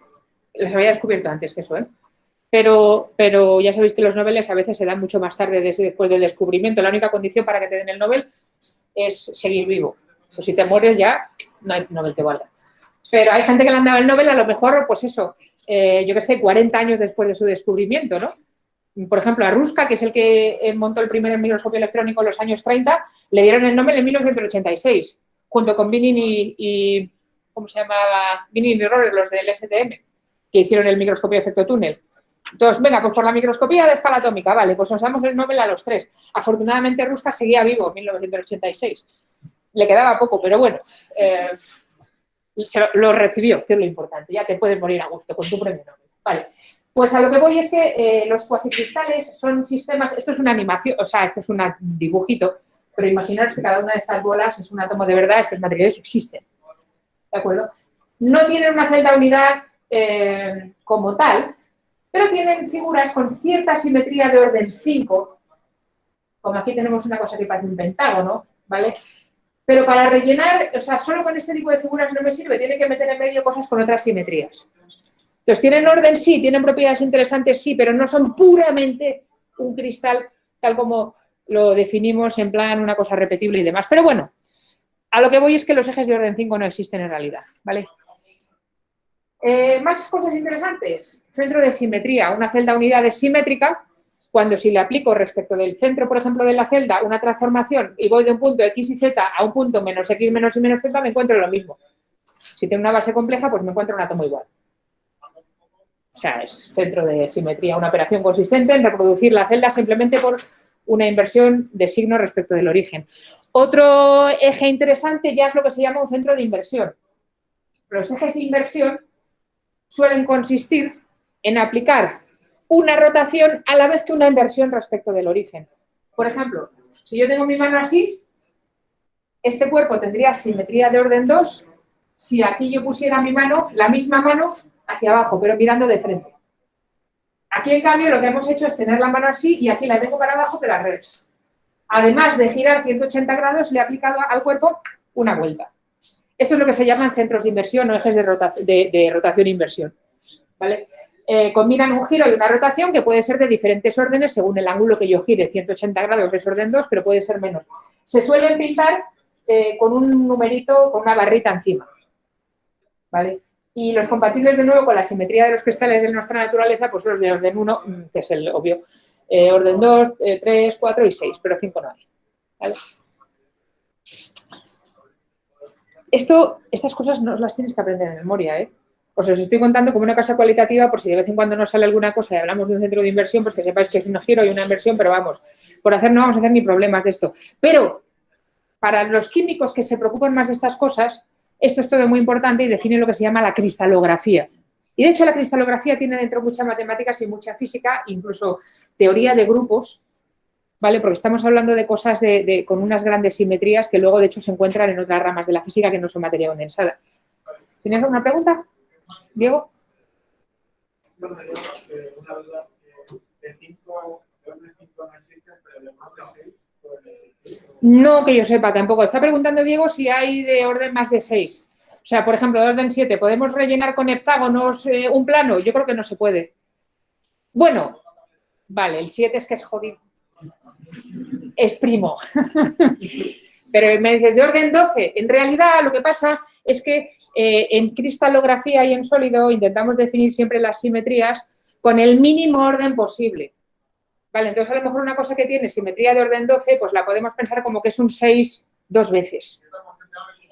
Les había descubierto antes que eso, ¿eh? Pero ya sabéis que los Nobeles a veces se dan mucho más tarde después del descubrimiento. La única condición para que te den el Nobel es seguir vivo. O si te mueres ya, no hay Nobel que valga. Pero hay gente que le han dado el Nobel a lo mejor, pues eso, yo qué sé, 40 años después de su descubrimiento, ¿no? Por ejemplo, a Ruska, que es el que montó el primer microscopio electrónico en los años 30, le dieron el Nobel en 1986, junto con Binin y ¿cómo se llamaba? Binin y Rohrer, los del STM, que hicieron el microscopio de efecto túnel. Entonces, venga, pues por la microscopía de escala atómica, vale, pues nos damos el Nobel a los 3. Afortunadamente, Ruska seguía vivo en 1986. Le quedaba poco, pero bueno, lo recibió, que es lo importante. Ya te puedes morir a gusto con tu premio Nobel. Vale. Pues a lo que voy es que los cuasicristales son sistemas, esto es una animación, o sea, esto es un dibujito, pero imaginaros que cada una de estas bolas es un átomo de verdad, estos materiales existen. ¿De acuerdo? No tienen una celda unidad como tal, pero tienen figuras con cierta simetría de orden 5, como aquí tenemos una cosa que parece un pentágono, ¿vale? Pero para rellenar, o sea, solo con este tipo de figuras no me sirve, tiene que meter en medio cosas con otras simetrías. Entonces, ¿tienen orden? Sí, tienen propiedades interesantes, sí, pero no son puramente un cristal tal como lo definimos en plan una cosa repetible y demás. Pero bueno, a lo que voy es que los ejes de orden 5 no existen en realidad, ¿vale? Más cosas interesantes. Centro de simetría. Una celda unidad es simétrica cuando si le aplico respecto del centro, por ejemplo, de la celda, una transformación y voy de un punto x y z a un punto menos x menos y menos z, me encuentro lo mismo. Si tengo una base compleja, pues me encuentro un átomo igual. O sea, es centro de simetría, una operación consistente en reproducir la celda simplemente por una inversión de signo respecto del origen. Otro eje interesante ya es lo que se llama un centro de inversión. Los ejes de inversión suelen consistir en aplicar una rotación a la vez que una inversión respecto del origen. Por ejemplo, si yo tengo mi mano así, este cuerpo tendría simetría de orden 2 si aquí yo pusiera mi mano, la misma mano, hacia abajo, pero mirando de frente. Aquí, en cambio, lo que hemos hecho es tener la mano así y aquí la tengo para abajo, pero al revés. Además de girar 180 grados, le he aplicado al cuerpo una vuelta. Esto es lo que se llaman centros de inversión o ejes de rotación e inversión. ¿Vale? Combinan un giro y una rotación que puede ser de diferentes órdenes según el ángulo que yo gire. 180 grados es orden 2, pero puede ser menos. Se suelen pintar con un numerito, con una barrita encima. ¿Vale? Y los compatibles, de nuevo, con la simetría de los cristales de nuestra naturaleza, pues son los de orden 1, que es el obvio. Orden 2, 3, 4 y 6, pero 5 no hay. ¿Vale? Estas cosas no os las tienes que aprender de memoria, ¿eh? Os estoy contando como una cosa cualitativa por si de vez en cuando nos sale alguna cosa y hablamos de un centro de inversión, pues que sepáis que es un giro y una inversión, pero vamos, no vamos a hacer ni problemas de esto. Pero para los químicos que se preocupan más de estas cosas, esto es todo muy importante y define lo que se llama la cristalografía. Y de hecho la cristalografía tiene dentro muchas matemáticas y mucha física, incluso teoría de grupos, ¿vale? Porque estamos hablando de cosas con unas grandes simetrías que luego de hecho se encuentran en otras ramas de la física que no son materia condensada. ¿Tienes alguna pregunta, Diego? Bueno, una duda, de 5 no existe, pero de más de 6, pues... No que yo sepa tampoco. Está preguntando Diego si hay de orden más de 6. O sea, por ejemplo, de orden 7, ¿podemos rellenar con heptágonos un plano? Yo creo que no se puede. Bueno, vale, el 7 es que es jodido. Es primo. Pero me dices de orden 12. En realidad lo que pasa es que en cristalografía y en sólido intentamos definir siempre las simetrías con el mínimo orden posible. Vale, entonces a lo mejor una cosa que tiene simetría de orden 12, pues la podemos pensar como que es un 6 dos veces.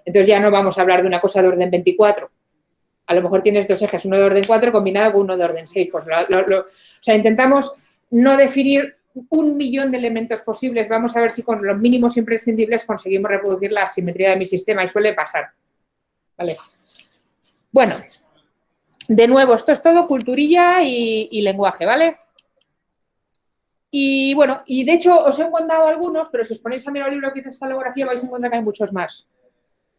Entonces ya no vamos a hablar de una cosa de orden 24. A lo mejor tienes dos ejes, uno de orden 4 combinado con uno de orden 6. Pues o sea, intentamos no definir 1.000.000 de elementos posibles. Vamos a ver si con los mínimos imprescindibles conseguimos reproducir la simetría de mi sistema y suele pasar. ¿Vale? Bueno, de nuevo, esto es todo culturilla y lenguaje, ¿vale? Y bueno, y de hecho os he contado algunos, pero si os ponéis a mirar el libro de cristalografía vais a encontrar que hay muchos más.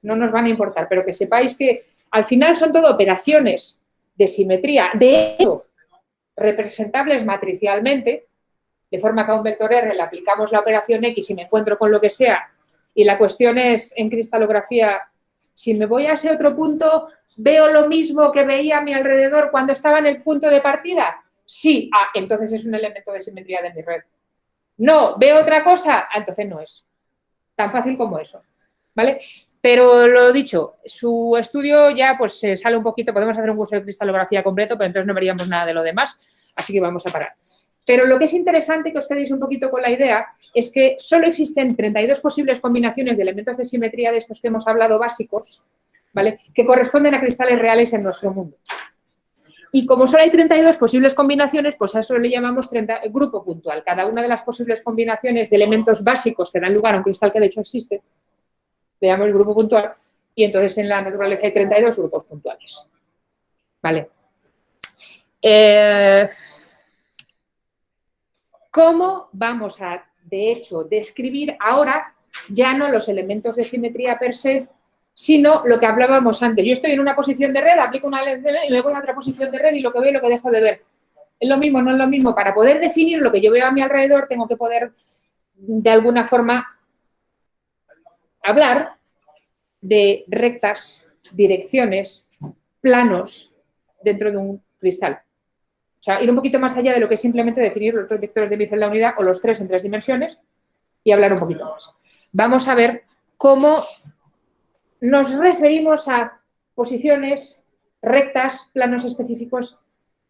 No nos van a importar, pero que sepáis que al final son todo operaciones de simetría, de hecho, representables matricialmente, de forma que a un vector R le aplicamos la operación X y me encuentro con lo que sea, y la cuestión es, en cristalografía, si me voy a ese otro punto, ¿veo lo mismo que veía a mi alrededor cuando estaba en el punto de partida? Sí, entonces es un elemento de simetría de mi red. No, ¿veo otra cosa? Entonces no es. Tan fácil como eso, ¿vale? Pero lo dicho, su estudio ya pues se sale un poquito, podemos hacer un curso de cristalografía completo, pero entonces no veríamos nada de lo demás, así que vamos a parar. Pero lo que es interesante que os quedéis un poquito con la idea es que solo existen 32 posibles combinaciones de elementos de simetría de estos que hemos hablado básicos, ¿vale? Que corresponden a cristales reales en nuestro mundo. Y como solo hay 32 posibles combinaciones, pues a eso le llamamos grupo puntual. Cada una de las posibles combinaciones de elementos básicos que dan lugar a un cristal que de hecho existe, le llamamos grupo puntual, y entonces en la naturaleza hay 32 grupos puntuales. ¿Vale? ¿Cómo vamos a, de hecho, describir ahora ya no los elementos de simetría per se, sino lo que hablábamos antes? Yo estoy en una posición de red, aplico una lente y me voy a otra posición de red y lo que veo y lo que dejo de ver. ¿Es lo mismo? No es lo mismo. Para poder definir lo que yo veo a mi alrededor, tengo que poder, de alguna forma, hablar de rectas, direcciones, planos dentro de un cristal. O sea, ir un poquito más allá de lo que es simplemente definir los dos vectores de mi celda unidad o los tres en 3 dimensiones y hablar un poquito más. Vamos a ver cómo nos referimos a posiciones, rectas, planos específicos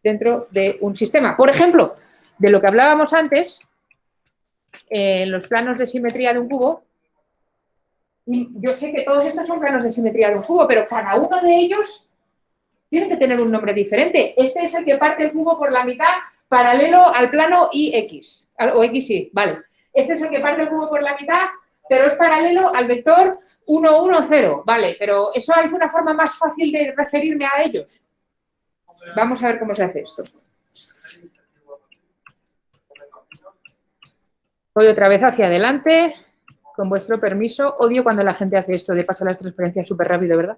dentro de un sistema. Por ejemplo, de lo que hablábamos antes, en los planos de simetría de un cubo, yo sé que todos estos son planos de simetría de un cubo, pero cada uno de ellos Tiene que tener un nombre diferente. Este es el que parte el cubo por la mitad paralelo al plano IX, o XY, vale. Este es el que parte el cubo por la mitad, pero es paralelo al vector 1, 1, 0, vale. Pero eso hay una forma más fácil de referirme a ellos. Vamos a ver cómo se hace esto. Voy otra vez hacia adelante, con vuestro permiso. Odio cuando la gente hace esto de pasar las transparencias súper rápido, ¿verdad?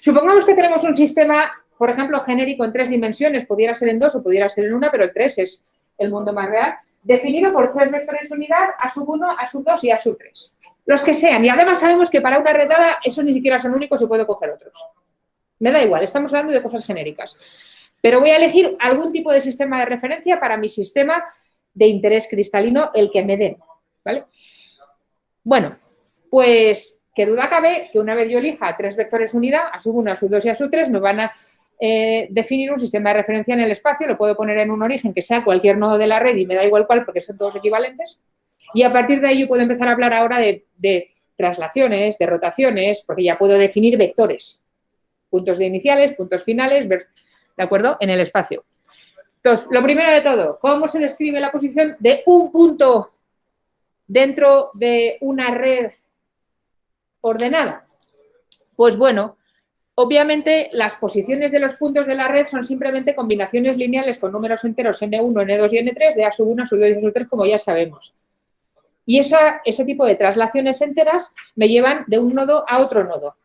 Supongamos que tenemos un sistema, por ejemplo, genérico en 3 dimensiones, pudiera ser en 2 o pudiera ser en 1, pero el 3 es el mundo más real, definido por 3 vectores unidad, A1, A2 y A3. Los que sean. Y además sabemos que para una red dada esos ni siquiera son únicos y puedo coger otros. Me da igual, estamos hablando de cosas genéricas. Pero voy a elegir algún tipo de sistema de referencia para mi sistema de interés cristalino, el que me den, ¿vale? Bueno, pues qué duda cabe que una vez yo elija 3 vectores unidad, A1, A2 y A3, me van a definir un sistema de referencia en el espacio, lo puedo poner en un origen que sea cualquier nodo de la red y me da igual cuál porque son todos equivalentes. Y a partir de ahí yo puedo empezar a hablar ahora de traslaciones, de rotaciones, porque ya puedo definir vectores, puntos de iniciales, puntos finales, ¿de acuerdo? En el espacio. Entonces, lo primero de todo, ¿cómo se describe la posición de un punto dentro de una red ordenada? Pues bueno, obviamente las posiciones de los puntos de la red son simplemente combinaciones lineales con números enteros n1, n2 y n3 de A1, A2 y A3, como ya sabemos. Y ese tipo de traslaciones enteras me llevan de un nodo a otro nodo.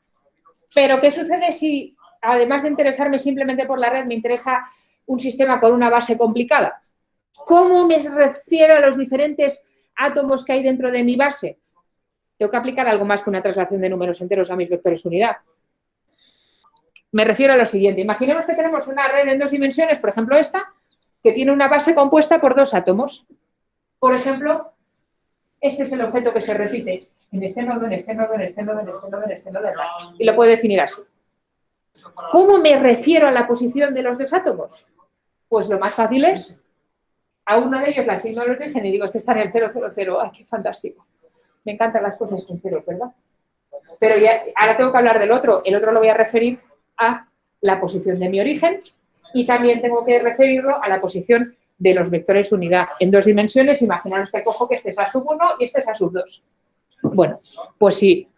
Pero, ¿qué sucede si, además de interesarme simplemente por la red, me interesa un sistema con una base complicada? ¿Cómo me refiero a los diferentes átomos que hay dentro de mi base? Tengo que aplicar algo más que una traslación de números enteros a mis vectores unidad. Me refiero a lo siguiente. Imaginemos que tenemos una red en 2 dimensiones, por ejemplo esta, que tiene una base compuesta por 2 átomos. Por ejemplo, este es el objeto que se repite en este nodo, en este nodo, en este nodo, en este nodo, en este nodo, y lo puedo definir así. ¿Cómo me refiero a la posición de los 2 átomos? Pues lo más fácil es, a uno de ellos le asigno el origen y digo, este está en el 0, 0, 0. ¡Ay, qué fantástico! Me encantan las cosas con ceros, ¿verdad? Pero ya, ahora tengo que hablar del otro. El otro lo voy a referir a la posición de mi origen y también tengo que referirlo a la posición de los vectores unidad. En 2 dimensiones, imaginaros que cojo que este es A1 y este es A2. Bueno, pues sí.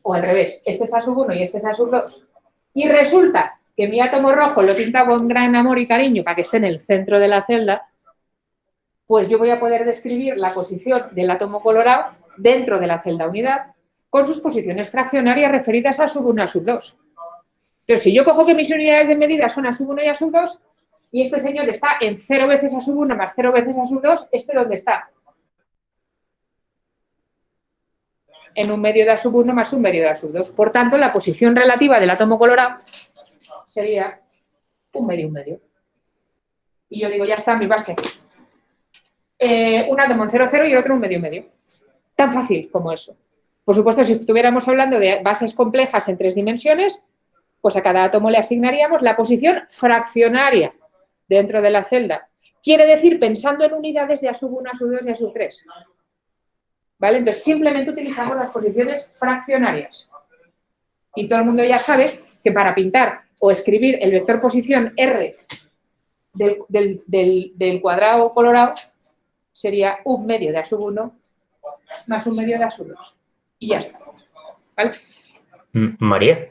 O al revés, este es A1 y este es A2. Y resulta que mi átomo rojo lo pinta con gran amor y cariño para que esté en el centro de la celda, pues yo voy a poder describir la posición del átomo colorado dentro de la celda unidad con sus posiciones fraccionarias referidas a A1, A2. Entonces, si yo cojo que mis unidades de medida son A1 y A2 y este señor está en 0 veces A1 más 0 veces A2, ¿este dónde está? En 1 medio de A1 más 1 medio de A2. Por tanto, la posición relativa del átomo colorado sería 1 medio, 1 medio. Y yo digo, ya está mi base. Un átomo en 0, 0 y el otro 1 medio, 1 medio. Tan fácil como eso. Por supuesto, si estuviéramos hablando de bases complejas en 3 dimensiones, pues a cada átomo le asignaríamos la posición fraccionaria dentro de la celda. Quiere decir, pensando en unidades de A1, A2 y A3. ¿Vale? Entonces, simplemente utilizamos las posiciones fraccionarias. Y todo el mundo ya sabe que para pintar o escribir el vector posición R del cuadrado colorado sería 1 medio de A1 más 1 medio de A2. Y ya está. ¿Vale? María.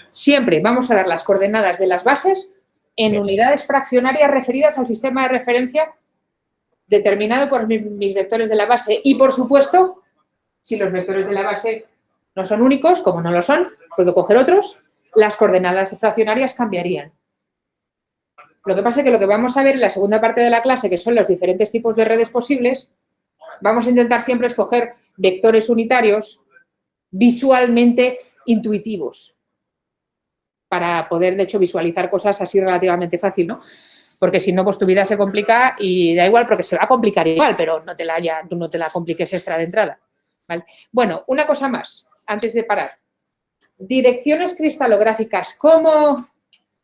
Siempre vamos a dar las coordenadas de las bases en unidades fraccionarias referidas al sistema de referencia determinado por mis vectores de la base. Y, por supuesto, si los vectores de la base no son únicos, como no lo son, puedo coger otros, las coordenadas fraccionarias cambiarían. Lo que pasa es que lo que vamos a ver en la segunda parte de la clase, que son los diferentes tipos de redes posibles, vamos a intentar siempre escoger vectores unitarios visualmente intuitivos para poder, de hecho, visualizar cosas así relativamente fácil, ¿no? Porque si no, pues tu vida se complica y da igual, porque se va a complicar igual, pero tú no te la compliques extra de entrada, ¿vale? Bueno, una cosa más, antes de parar. Direcciones cristalográficas. ¿Cómo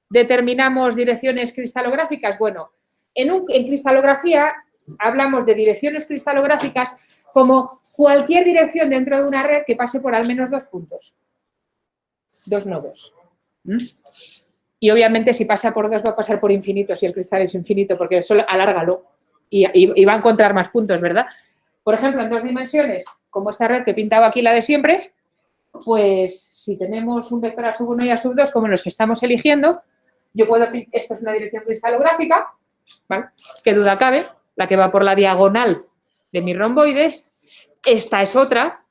determinamos direcciones cristalográficas? Bueno, en cristalografía hablamos de direcciones cristalográficas como cualquier dirección dentro de una red que pase por al menos 2 puntos, 2 nodos. Y obviamente si pasa por 2 va a pasar por infinito si el cristal es infinito, porque eso alárgalo y va a encontrar más puntos, ¿verdad? Por ejemplo, en 2 dimensiones, como esta red que he pintado aquí, la de siempre, pues si tenemos un vector a sub 1 y a sub 2, como los que estamos eligiendo, yo puedo, esto es una dirección cristalográfica, ¿vale? Qué duda cabe, la que va por la diagonal de mi romboide. Esta es otra,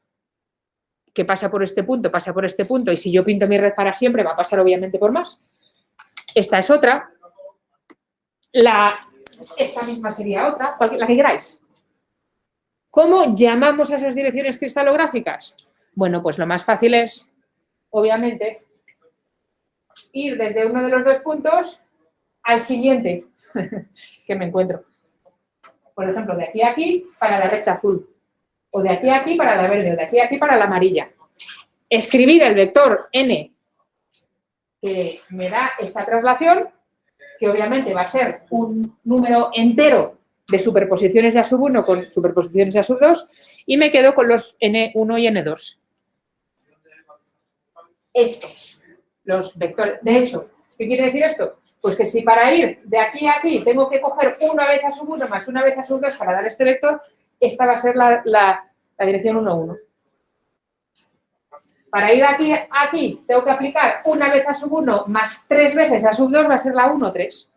que pasa por este punto, y si yo pinto mi red para siempre, va a pasar obviamente por más. Esta es otra. Esta misma sería otra, la que queráis. ¿Cómo llamamos a esas direcciones cristalográficas? Bueno, pues lo más fácil es, obviamente, ir desde uno de los 2 puntos al siguiente que me encuentro. Por ejemplo, de aquí a aquí para la recta azul, o de aquí a aquí para la verde, o de aquí a aquí para la amarilla. Escribir el vector n que me da esta traslación, que obviamente va a ser un número entero de superposiciones de a sub 1 con superposiciones de a sub 2, y me quedo con los n1 y n2. Estos, los vectores. De hecho, ¿qué quiere decir esto? Pues que si para ir de aquí a aquí tengo que coger una vez a sub 1 más una vez a sub 2 para dar este vector, esta va a ser la dirección 1, 1. Para ir de aquí a aquí tengo que aplicar una vez a sub 1 más 3 veces a sub 2, va a ser la 1, 3.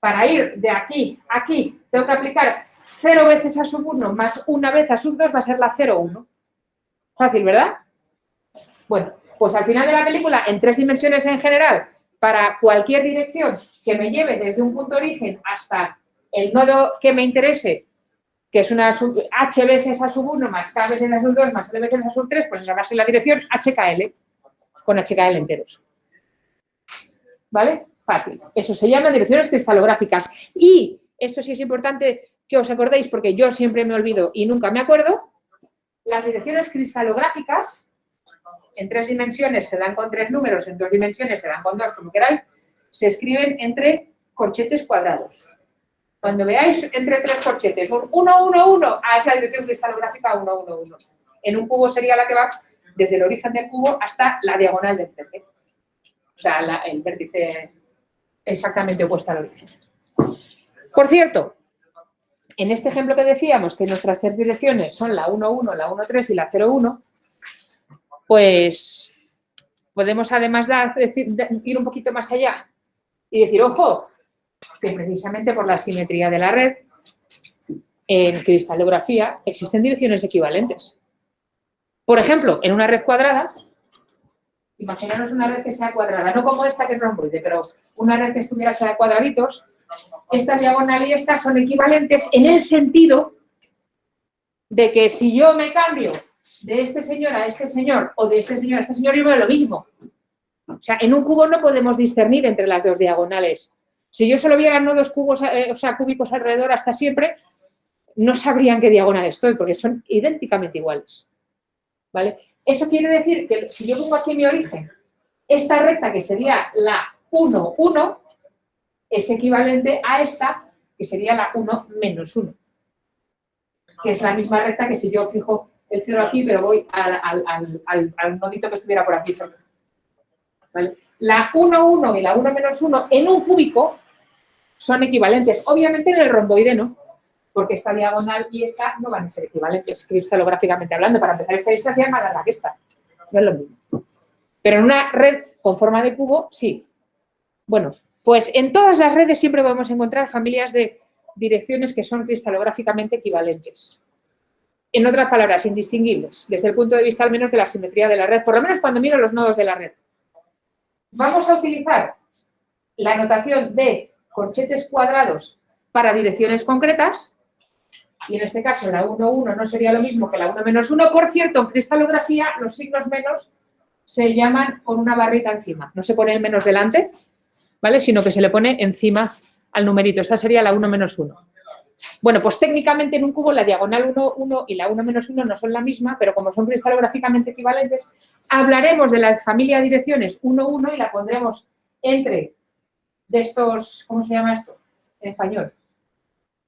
Para ir de aquí a aquí tengo que aplicar 0 veces a sub 1 más una vez a sub 2, va a ser la 0, 1. Fácil, ¿verdad? Bueno, pues al final de la película, en 3 dimensiones en general, para cualquier dirección que me lleve desde un punto origen hasta el nodo que me interese, que es una h veces a sub 1 más k veces a sub 2 más l veces a sub 3, pues esa va a ser la dirección HKL, con HKL enteros. ¿Vale? Fácil. Eso se llama direcciones cristalográficas. Y esto sí es importante que os acordéis, porque yo siempre me olvido y nunca me acuerdo, las direcciones cristalográficas en 3 dimensiones se dan con 3 números, en 2 dimensiones se dan con 2, como queráis, se escriben entre corchetes cuadrados. Cuando veáis entre 3 corchetes, un 1, 1, 1, es la dirección cristalográfica 1, 1, 1. En un cubo sería la que va desde el origen del cubo hasta la diagonal del vértice. O sea, el vértice exactamente opuesto al origen. Por cierto, en este ejemplo que decíamos que nuestras 3 direcciones son la 1, 1, la 1, 3 y la 0, 1, pues podemos además ir un poquito más allá y decir, ojo, que precisamente por la simetría de la red, en cristalografía existen direcciones equivalentes. Por ejemplo, en una red cuadrada, imaginaros una red que sea cuadrada, no como esta que es romboide, pero una red que estuviera hecha de cuadraditos, esta diagonal y esta son equivalentes en el sentido de que si yo me cambio de este señor a este señor o de este señor a este señor, yo veo lo mismo. O sea, en un cubo no podemos discernir entre las 2 diagonales. Si yo solo viera nodos cúbicos alrededor hasta siempre, no sabrían qué diagonal estoy, porque son idénticamente iguales. ¿Vale? Eso quiere decir que si yo pongo aquí mi origen, esta recta que sería la 1, 1, es equivalente a esta que sería la 1 menos 1. Que es la misma recta que si yo fijo el 0 aquí, pero voy al nodito que estuviera por aquí. ¿Vale? La 1, 1 y la 1 menos 1 en un cúbico son equivalentes. Obviamente en el romboide no, porque esta diagonal y esta no van a ser equivalentes cristalográficamente hablando. Para empezar, esta distancia es más larga que esta. No es lo mismo. Pero en una red con forma de cubo, sí. Bueno, pues en todas las redes siempre podemos encontrar familias de direcciones que son cristalográficamente equivalentes. En otras palabras, indistinguibles, desde el punto de vista al menos de la simetría de la red, por lo menos cuando miro los nodos de la red. Vamos a utilizar la notación de corchetes cuadrados para direcciones concretas, y en este caso la 1, 1 no sería lo mismo que la 1 menos 1. Por cierto, en cristalografía los signos menos se llaman con una barrita encima, no se pone el menos delante, ¿vale? Sino que se le pone encima al numerito, esa sería la 1 menos 1. Bueno, pues técnicamente en un cubo la diagonal 1, 1 y la 1 menos 1 no son la misma, pero como son cristalográficamente equivalentes, hablaremos de la familia de direcciones 1, 1 y la pondremos entre de estos, ¿cómo se llama esto en español?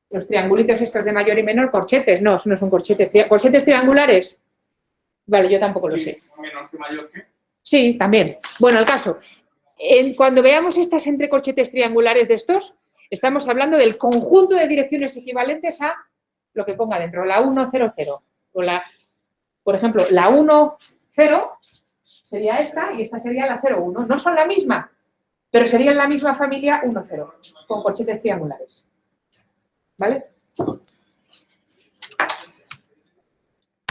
Los triangulitos estos de mayor y menor, corchetes, no, no son corchetes, corchetes triangulares. Vale, yo tampoco lo sé. ¿Menor que mayor que? Sí, también. Bueno, el caso, Cuando veamos estas entrecorchetes triangulares de estos, estamos hablando del conjunto de direcciones equivalentes a lo que ponga dentro, la 1, 0, 0. O por ejemplo, la 1, 0 sería esta y esta sería la 0, 1. No son la misma, pero serían la misma familia 1, 0, con corchetes triangulares. ¿Vale?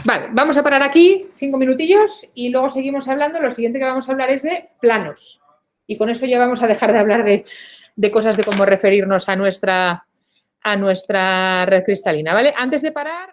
Vale, vamos a parar aquí 5 minutillos y luego seguimos hablando. Lo siguiente que vamos a hablar es de planos. Y con eso ya vamos a dejar de hablar de cosas de cómo referirnos a nuestra red cristalina, ¿vale? Antes de parar...